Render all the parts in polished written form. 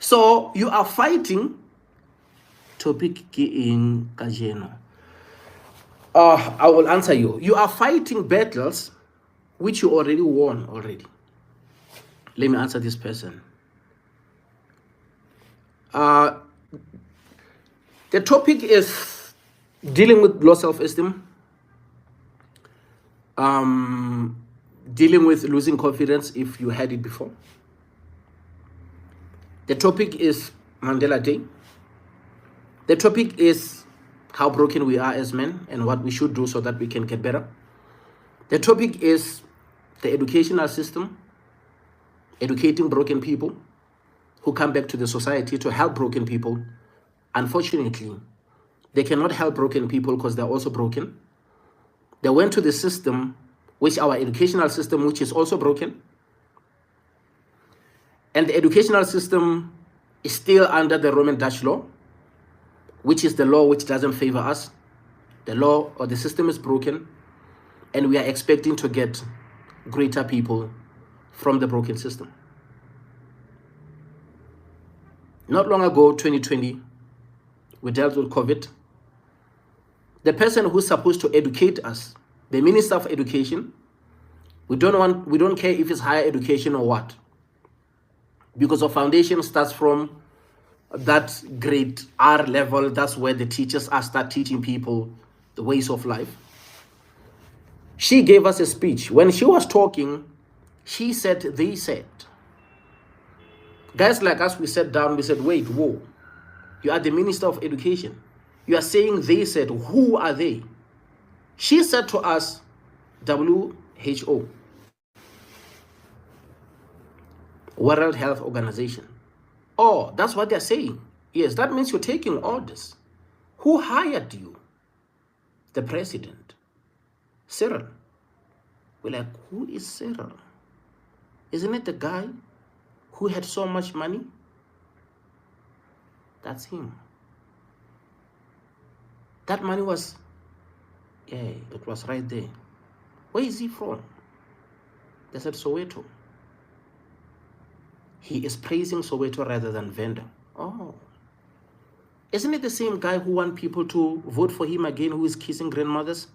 So you are fighting topic in Kajeno. I will answer you. You are fighting battles which you already won already. Let me answer this person. The topic is dealing with low self-esteem, dealing with losing confidence if you had it before. The topic is Mandela Day. The topic is how broken we are as men and what we should do so that we can get better. The topic is the educational system, educating broken people who come back to the society to help broken people. Unfortunately, they cannot help broken people because they're also broken. They went to the system, which our educational system, which is also broken. And the educational system is still under the Roman Dutch law, which is the law which doesn't favor us. The law or the system is broken, and we are expecting to get greater people from the broken system. Not long ago, 2020, we dealt with COVID. The person who's supposed to educate us, the Minister of Education, we don't care if it's higher education or what, because our foundation starts from that grade R level. That's where the teachers start teaching people the ways of life. She gave us a speech. When she was talking, she said, they said. Guys like us, we sat down, we said, wait, whoa. You are the Minister of Education. You are saying they said. Who are they? She said to us, WHO, World Health Organization. Oh, that's what they're saying. Yes, that means you're taking orders. Who hired you? The president. Cyril. We're like, who is Cyril? Isn't it the guy who had so much money? That's him. That money was, yeah, it was right there. Where is he from? They said Soweto. He is praising Soweto rather than Venda. Oh. Isn't it the same guy who want people to vote for him again, who is kissing grandmothers?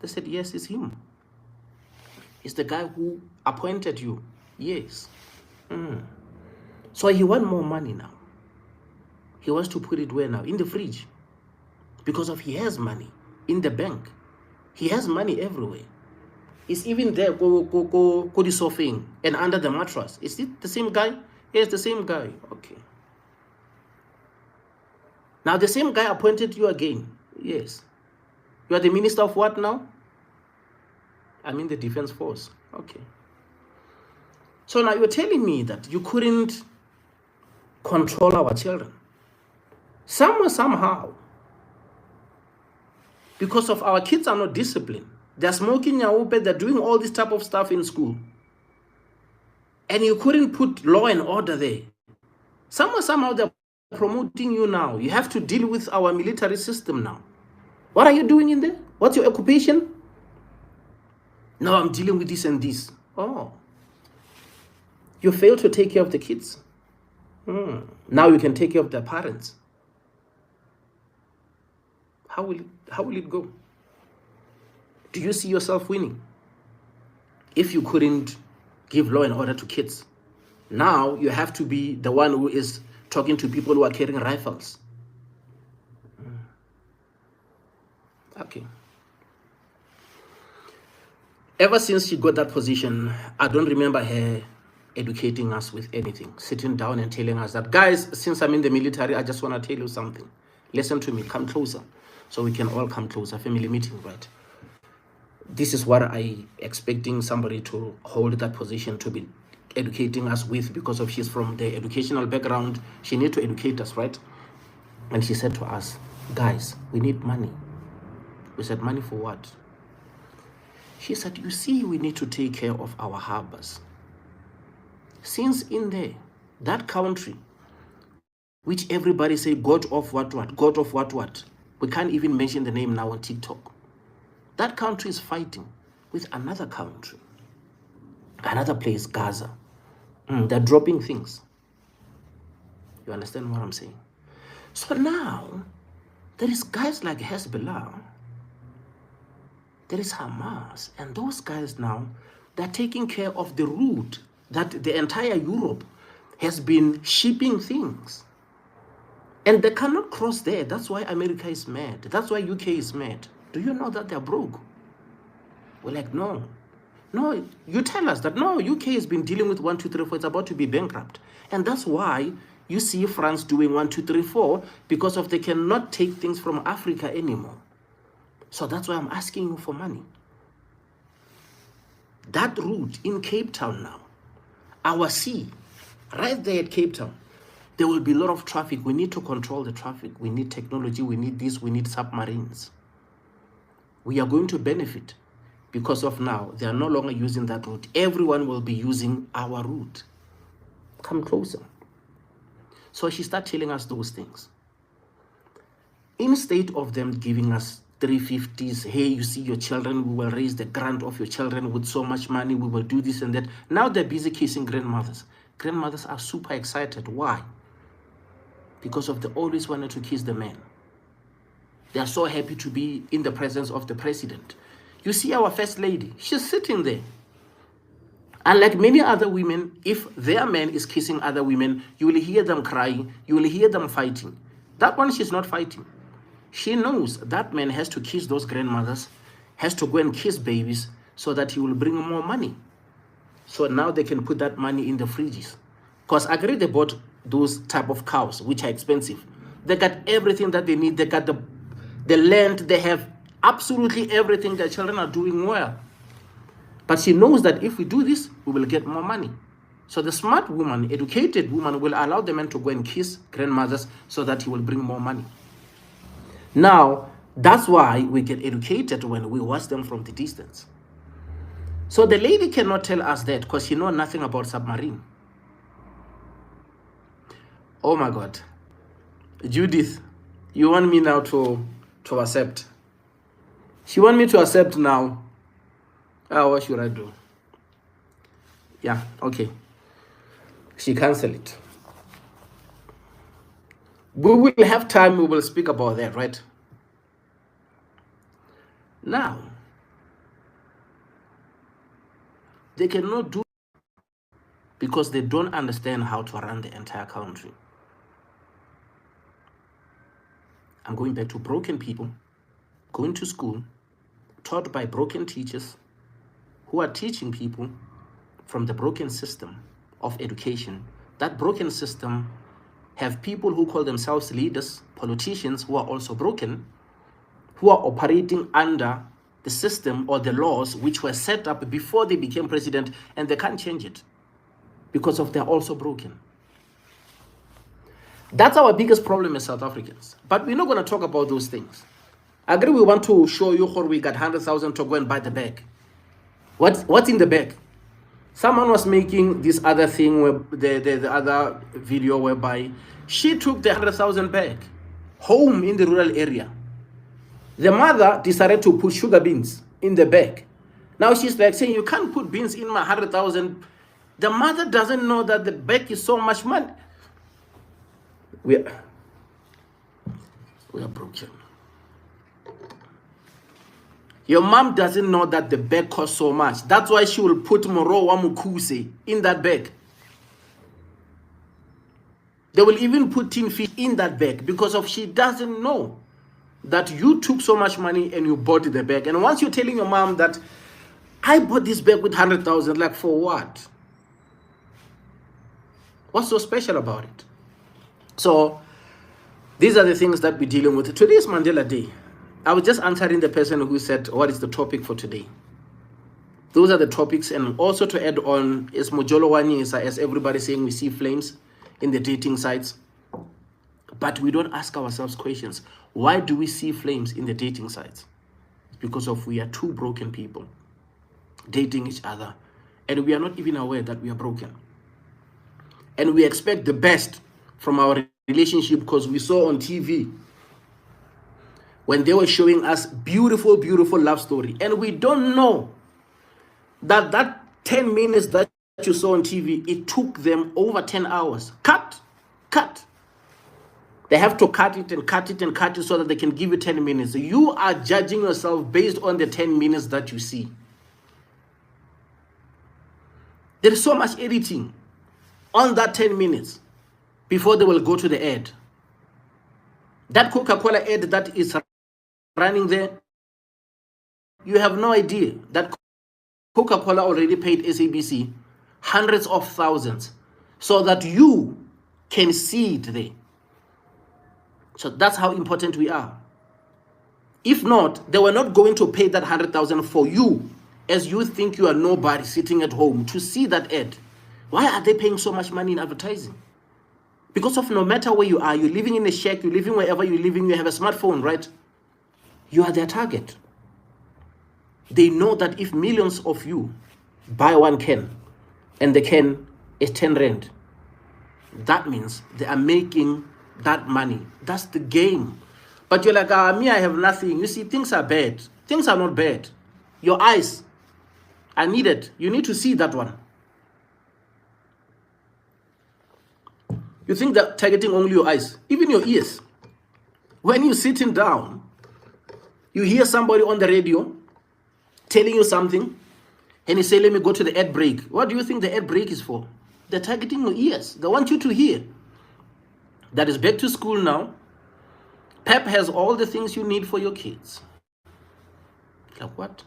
They said, yes, it's him. It's the guy who appointed you. Yes. So he wants more money now. He wants to put it where now? In the fridge. Because of he has money in the bank. He has money everywhere. It's even there, go the sofa and under the mattress. Is it the same guy? Yes, the same guy. Okay. Now the same guy appointed you again. Yes. You are the minister of what now? I mean the defense force. Okay. So now you're telling me that you couldn't control our children. Somehow. Because of our kids are not disciplined. They're smoking yaope, they're doing all this type of stuff in school. And you couldn't put law and order there. Somehow they're promoting you now. You have to deal with our military system now. What are you doing in there? What's your occupation? No, I'm dealing with this and this. Oh. You fail to take care of the kids. Now you can take care of their parents. How will it go? Do you see yourself winning? If you couldn't give law and order to kids, now you have to be the one who is talking to people who are carrying rifles. Okay. Ever since she got that position, I don't remember her educating us with anything, sitting down and telling us that, guys, since I'm in the military, I just want to tell you something. Listen to me, come closer. So we can all come closer, family meeting, right? This is what I expecting somebody to hold that position to be educating us with, because of she's from the educational background. She need to educate us, right? And she said to us, guys, we need money. We said, money for what? She said, you see, we need to take care of our harbors. Since in there, that country, which everybody say, God of what, God of what. We can't even mention the name now on TikTok. That country is fighting with another country, another place, Gaza. They're dropping things. You understand what I'm saying? So now, there is guys like Hezbollah, there is Hamas, and those guys now, they're taking care of the route that the entire Europe has been shipping things. And they cannot cross there. That's why America is mad. That's why UK is mad. Do you know that they're broke? We're like, no. No, you tell us that, no, UK has been dealing with 1, 2, 3, 4. It's about to be bankrupt. And that's why you see France doing 1, 2, 3, 4, because of they cannot take things from Africa anymore. So that's why I'm asking you for money. That route in Cape Town now, our sea, right there at Cape Town, there will be a lot of traffic. We need to control the traffic. We need technology. We need this. We need submarines. We are going to benefit because of now. They are no longer using that route. Everyone will be using our route. Come closer. So she started telling us those things. Instead of them giving us 350s, hey, you see your children, we will raise the grant of your children with so much money. We will do this and that. Now they're busy kissing grandmothers. Grandmothers are super excited. Why? Because of they always wanted to kiss the man. They are so happy to be in the presence of the president. You see our first lady, she's sitting there. Unlike many other women, if their man is kissing other women, you will hear them crying, you will hear them fighting. That one, she's not fighting. She knows that man has to kiss those grandmothers, has to go and kiss babies so that he will bring more money. So now they can put that money in the fridges. Because I agree they bought those type of cows, which are expensive. They got everything that they need. They got the land. They have absolutely everything. Their children are doing well. But she knows that if we do this, we will get more money. So the smart woman, educated woman, will allow the man to go and kiss grandmothers so that he will bring more money. Now, that's why we get educated when we watch them from the distance. So the lady cannot tell us that because she knows nothing about submarine. Oh my God. Judith, you want me now to accept? She want me to accept now. What should I do? Yeah, okay. She cancelled it. We will have time, we will speak about that, right? Now, they cannot do because they don't understand how to run the entire country. I'm going back to broken people, going to school, taught by broken teachers who are teaching people from the broken system of education. That broken system have people who call themselves leaders, politicians who are also broken, who are operating under the system or the laws which were set up before they became president, and they can't change it because of they're also broken. That's our biggest problem as South Africans. But we're not going to talk about those things. I agree we want to show you how we got 100,000 to go and buy the bag. What's in the bag? Someone was making this other thing, where the other video whereby she took the 100,000 bag home in the rural area. The mother decided to put sugar beans in the bag. Now she's like saying, you can't put beans in my 100,000. The mother doesn't know that the bag is so much money. We are broken. Your mom doesn't know that the bag costs so much. That's why she will put Morowa Mukuse in that bag. They will even put tin fish in that bag because of she doesn't know that you took so much money and you bought the bag. And once you're telling your mom that I bought this bag with 100,000, like for what? What's so special about it? So these are the things that we're dealing with. Today is Mandela Day. I was just answering the person who said, what is the topic for today? Those are the topics. And also to add on, is Mojolo Wanyisa, as everybody saying, we see flames in the dating sites. But we don't ask ourselves questions. Why do we see flames in the dating sites? Because of we are two broken people dating each other. And we are not even aware that we are broken. And we expect the best from our relationship because we saw on TV when they were showing us beautiful, beautiful love story. And we don't know that that 10 minutes that you saw on TV, it took them over 10 hours. Cut. They have to cut it and cut it and cut it so that they can give you 10 minutes. You are judging yourself based on the 10 minutes that you see. There is so much editing on that 10 minutes before they will go to the ad. That Coca-Cola ad that is running there, you have no idea that Coca-Cola already paid SABC hundreds of thousands so that you can see it there. So that's how important we are. If not, they were not going to pay that 100,000 for you, as you think you are nobody sitting at home to see that ad. Why are they paying so much money in advertising? Because of no matter where you are, you're living in a shack, you're living wherever you're living, you have a smartphone, right? You are their target. They know that if millions of you buy one can, and the can is 10 rand, that means they are making that money. That's the game. But you're like, me, I have nothing. You see, things are bad. Things are not bad. Your eyes are needed. You need to see that one. You think that targeting only your eyes, even your ears. When you're sitting down, you hear somebody on the radio telling you something, and you say, let me go to the ad break. What do you think the ad break is for? They're targeting your ears. They want you to hear. That is back to school now. Pep has all the things you need for your kids. Like what?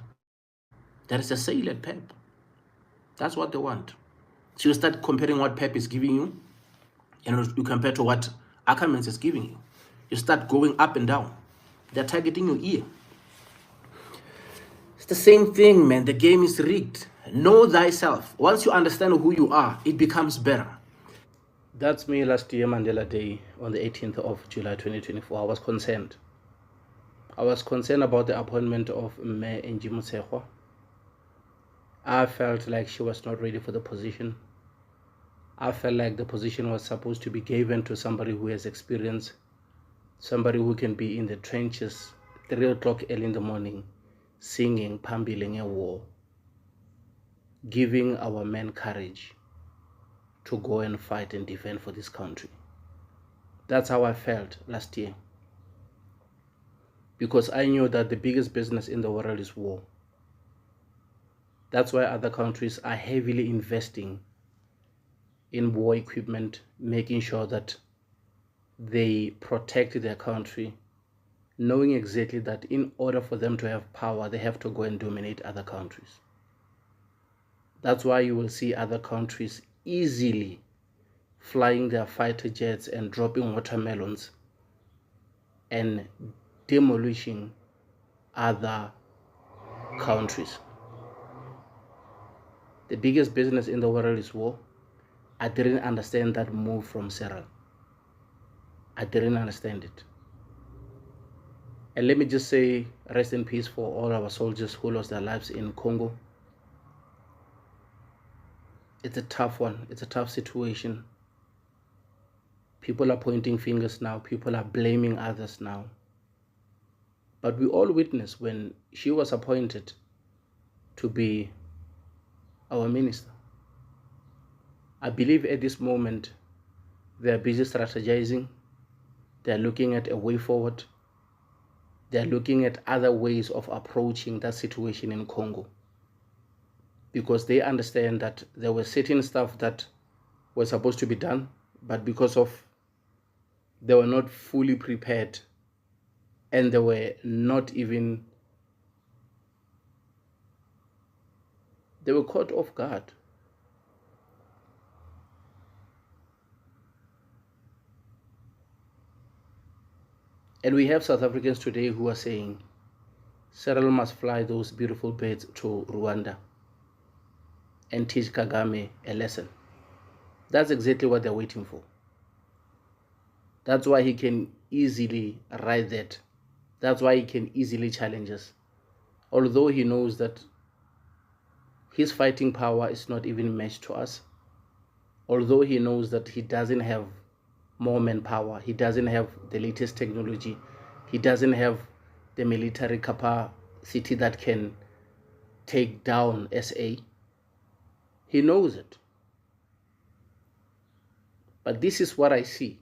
There is a sale at Pep. That's what they want. So you start comparing what Pep is giving you, and you compare to what Ackermans is giving you. You start going up and down. They're targeting your ear. It's the same thing, man. The game is rigged. Know thyself. Once you understand who you are, it becomes better. That's me last year, Mandela Day, on the 18th of July 2024. I was concerned. I was concerned about the appointment of Mayor Angie Motshekgwa. I felt like she was not ready for the position. I felt like the position was supposed to be given to somebody who has experience, somebody who can be in the trenches, 3 o'clock early in the morning, singing, pambiling a war, giving our men courage to go and fight and defend for this country. That's how I felt last year. Because I knew that the biggest business in the world is war. That's why other countries are heavily investing in war equipment, making sure that they protect their country, knowing exactly that in order for them to have power, they have to go and dominate other countries. That's why you will see other countries easily flying their fighter jets and dropping watermelons and demolishing other countries. The biggest business in the world is war. I didn't understand that move from Cyril. I didn't understand it. And let me just say, rest in peace for all our soldiers who lost their lives in Congo. It's a tough one. It's a tough situation. People are pointing fingers now. People are blaming others now. But we all witnessed when she was appointed to be our minister. I believe at this moment, they are busy strategizing. They are looking at a way forward. They are looking at other ways of approaching that situation in Congo. Because they understand that there were certain stuff that were supposed to be done, but because of they were not fully prepared and they were not even, they were caught off guard. And we have South Africans today who are saying, Cyril must fly those beautiful birds to Rwanda and teach Kagame a lesson. That's exactly what they're waiting for. That's why he can easily ride that. That's why he can easily challenge us. Although he knows that his fighting power is not even matched to us. Although he knows that he doesn't have more manpower, he doesn't have the latest technology, he doesn't have the military capacity that can take down SA. He knows it. But this is what I see.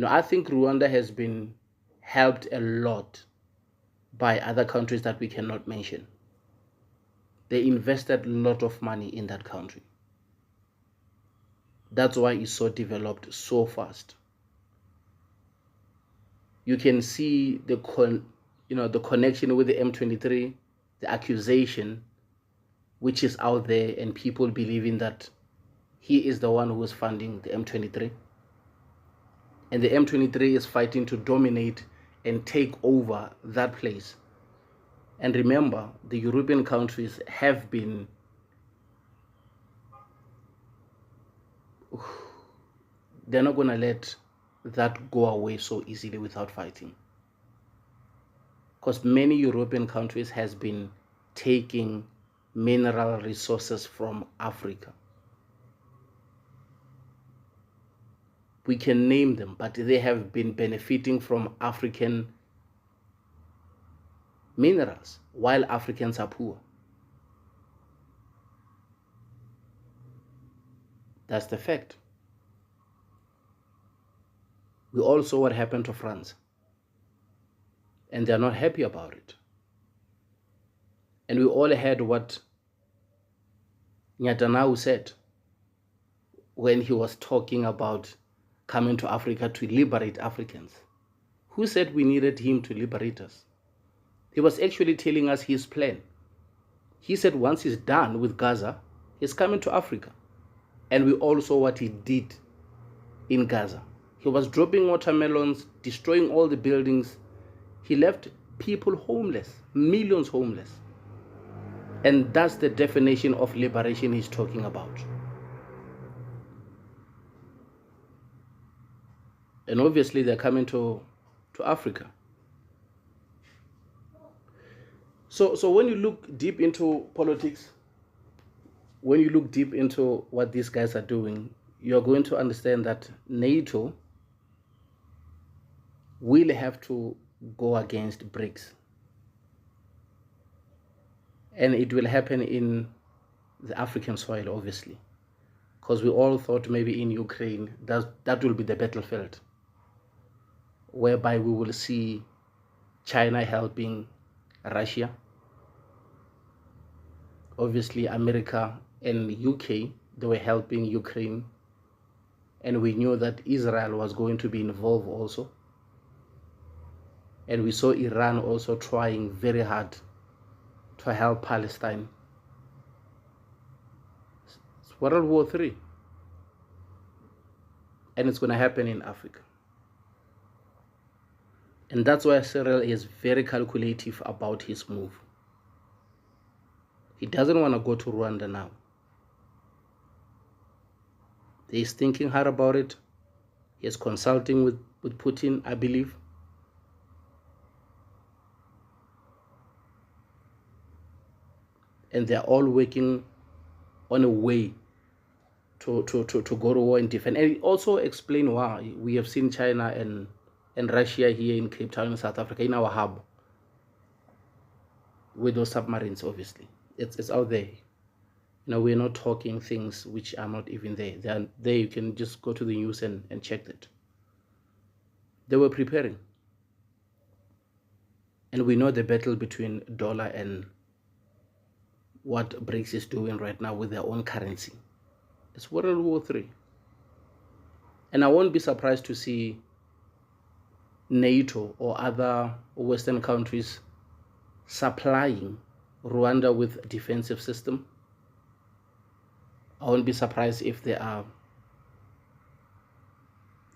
I think Rwanda has been helped a lot by other countries that we cannot mention. They invested a lot of money in that country. That's why it's so developed so fast. You can see the connection with the M23, the accusation which is out there, and people believing that he is the one who is funding the M23. And the M23 is fighting to dominate and take over that place. And remember, the European countries have been they're not going to let that go away so easily without fighting. Because many European countries has been taking mineral resources from Africa. We can name them, but they have been benefiting from African minerals while Africans are poor. That's the fact. We all saw what happened to France, and they're not happy about it. And we all heard what Netanyahu said when he was talking about coming to Africa to liberate Africans. Who said we needed him to liberate us? He was actually telling us his plan. He said once he's done with Gaza, he's coming to Africa. And we all saw what he did in Gaza. He was dropping watermelons, destroying all the buildings. He left people homeless, millions homeless. And that's the definition of liberation he's talking about. And obviously they're coming to Africa. So when you look deep into politics, when you look deep into what these guys are doing, you're going to understand that NATO will have to go against BRICS. And it will happen in the African soil, obviously. Because we all thought maybe in Ukraine, that will be the battlefield, whereby we will see China helping Russia. Obviously, America and UK, they were helping Ukraine. And we knew that Israel was going to be involved also. And we saw Iran also trying very hard to help Palestine. It's World War III. And it's going to happen in Africa. And that's why Cyril is very calculative about his move. He doesn't want to go to Rwanda now. He's thinking hard about it. He's consulting with Putin, I believe. And they're all working on a way to go to war and defend. And also explain why we have seen China and Russia here in Cape Town in South Africa, in our hub, with those submarines, obviously. It's out there. We're not talking things which are not even there. They are there. You can just go to the news and check that. They were preparing. And we know the battle between dollar and what BRICS is doing right now with their own currency. It's World War III. And I won't be surprised to see NATO or other Western countries supplying Rwanda with defensive system. I won't be surprised if they are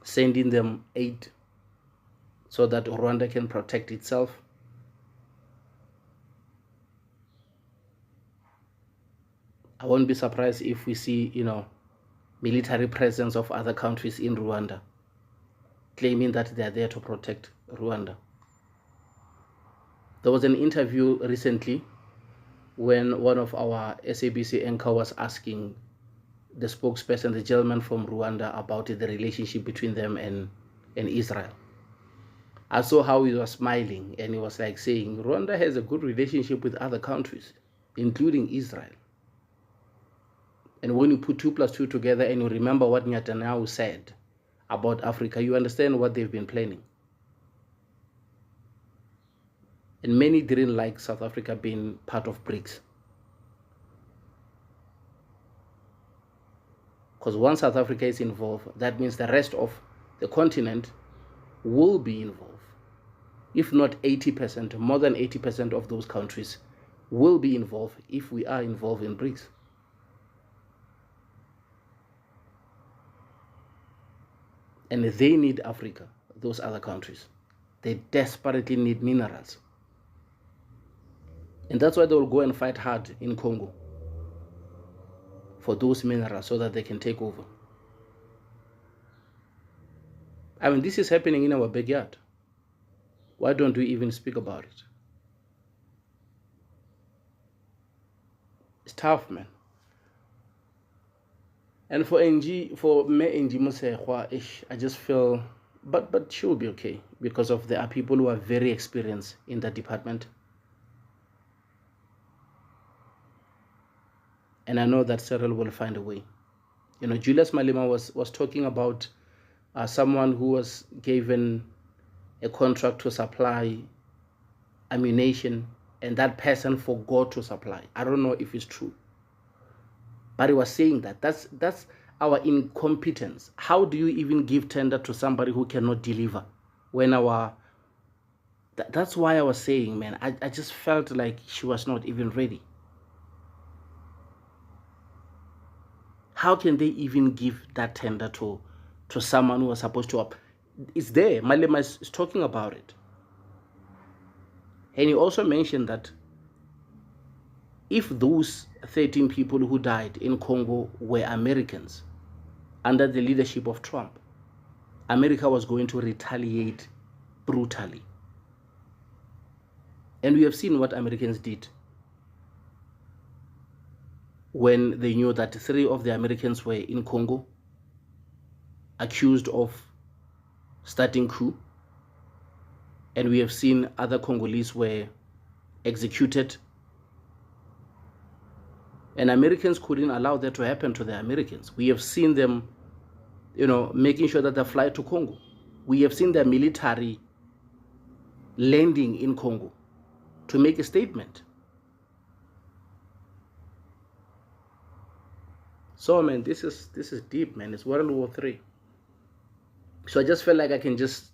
sending them aid so that Rwanda can protect itself. I won't be surprised if we see, military presence of other countries in Rwanda, claiming that they are there to protect Rwanda. There was an interview recently when one of our SABC anchor was asking the spokesperson, the gentleman from Rwanda, about the relationship between them and Israel. I saw how he was smiling, and he was like saying, Rwanda has a good relationship with other countries, including Israel. And when you put 2 + 2 together and you remember what Netanyahu said about Africa, you understand what they've been planning. And many didn't like South Africa being part of BRICS. Because once South Africa is involved, that means the rest of the continent will be involved. If not 80%, more than 80% of those countries will be involved if we are involved in BRICS. And they need Africa, those other countries. They desperately need minerals. And that's why they will go and fight hard in Congo for those minerals so that they can take over. I mean, this is happening in our backyard. Why don't we even speak about it? It's tough, man. And for Angie Motshekgwa, I just feel, but she will be okay because there are people who are very experienced in that department. And I know that Cyril will find a way. You know, Julius Malema was talking about someone who was given a contract to supply ammunition, and that person forgot to supply. I don't know if it's true, but he was saying that that's our incompetence. How do you even give tender to somebody who cannot deliver? When that's why I was saying, man, I just felt like she was not even ready. How can they even give that tender to someone who was supposed to it's there. Malema is talking about it. And he also mentioned that if those 13 people who died in Congo were Americans under the leadership of Trump, America was going to retaliate brutally. And we have seen what Americans did when they knew that 3 of the Americans were in Congo, accused of starting coup. And we have seen other Congolese were executed. And Americans couldn't allow that to happen to the Americans. We have seen them, you know, making sure that they fly to Congo. We have seen their military landing in Congo to make a statement. So, man, this is deep, man. It's World War III. So I just felt like I can just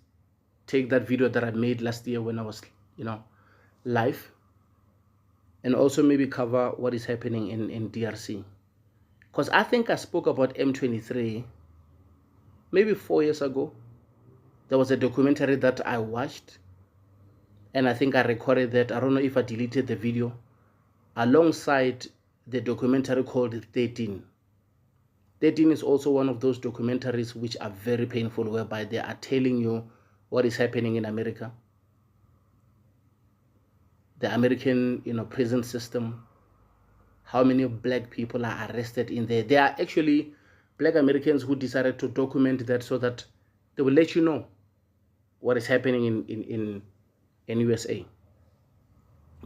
take that video that I made last year when I was, you know, live, and also maybe cover what is happening in DRC. Because I think I spoke about M23 maybe 4 years ago. There was a documentary that I watched, and I think I recorded that. I don't know if I deleted the video, alongside the documentary called 13. 13 is also one of those documentaries which are very painful, whereby they are telling you what is happening in America, the American, you know, prison system, how many black people are arrested in there. There are actually black Americans who decided to document that so that they will let you know what is happening in USA.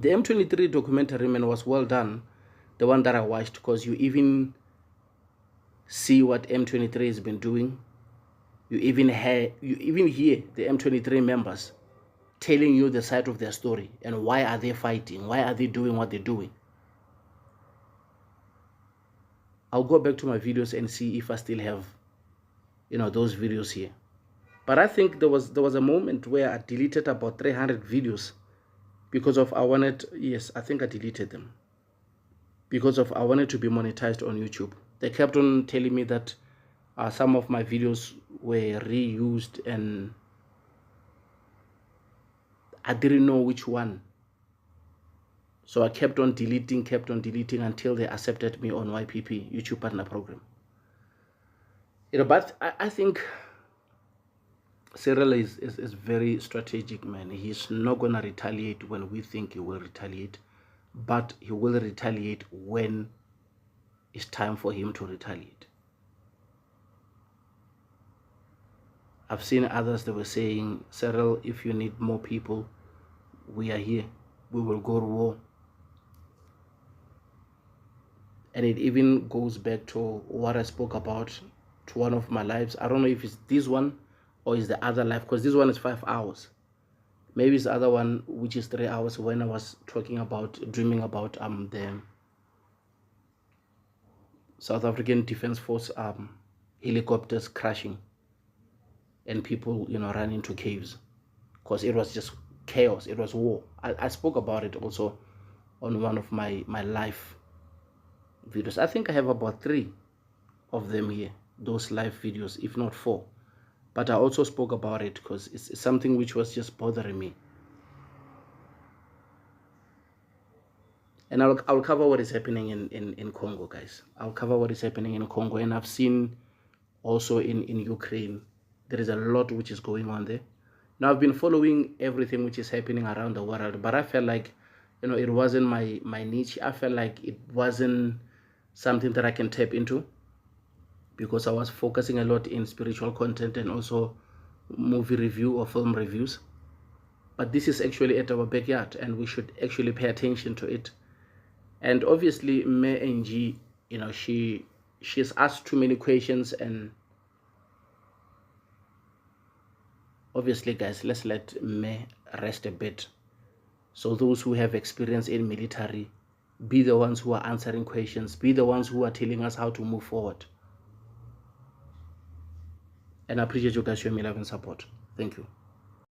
The M23 documentary, man, was well done, the one that I watched, because you even see what M23 has been doing. You even hear the M23 members telling you the side of their story and why are they fighting, why are they doing what they're doing. I'll go back to my videos and see if I still have, you know, those videos here. But I think there was a moment where I deleted about 300 videos because of I wanted to be monetized on YouTube. They kept on telling me that some of my videos were reused, and I didn't know which one. So I kept on deleting until they accepted me on YPP, YouTube Partner Program. You know, but I think Cyril is very strategic, man. He's not going to retaliate when we think he will retaliate, but he will retaliate when it's time for him to retaliate. I've seen others that were saying, Cyril, if you need more people, we are here. We will go to war. And it even goes back to what I spoke about to one of my lives. I don't know if it's this one or is the other live, because this one is 5 hours. Maybe it's the other one, which is 3 hours, when I was talking about, dreaming about the South African Defence Force helicopters crashing and people, you know, run into caves, because it was just chaos. It was war. I spoke about it also on one of my live videos. I think I have about 3 of them here, those live videos, if not 4. But I also spoke about it because it's something which was just bothering me. And I'll cover what is happening in Congo, guys. I'll cover what is happening in Congo. And I've seen also in Ukraine, there is a lot which is going on there. Now, I've been following everything which is happening around the world, but I felt like, you know, it wasn't my niche. I felt like it wasn't something that I can tap into, because I was focusing a lot in spiritual content and also movie review or film reviews. But this is actually at our backyard, and we should actually pay attention to it. And obviously, Angie, you know, she's asked too many questions, and obviously, guys, let's let me rest a bit. So those who have experience in military, be the ones who are answering questions, be the ones who are telling us how to move forward. And I appreciate you guys showing me love and support. Thank you.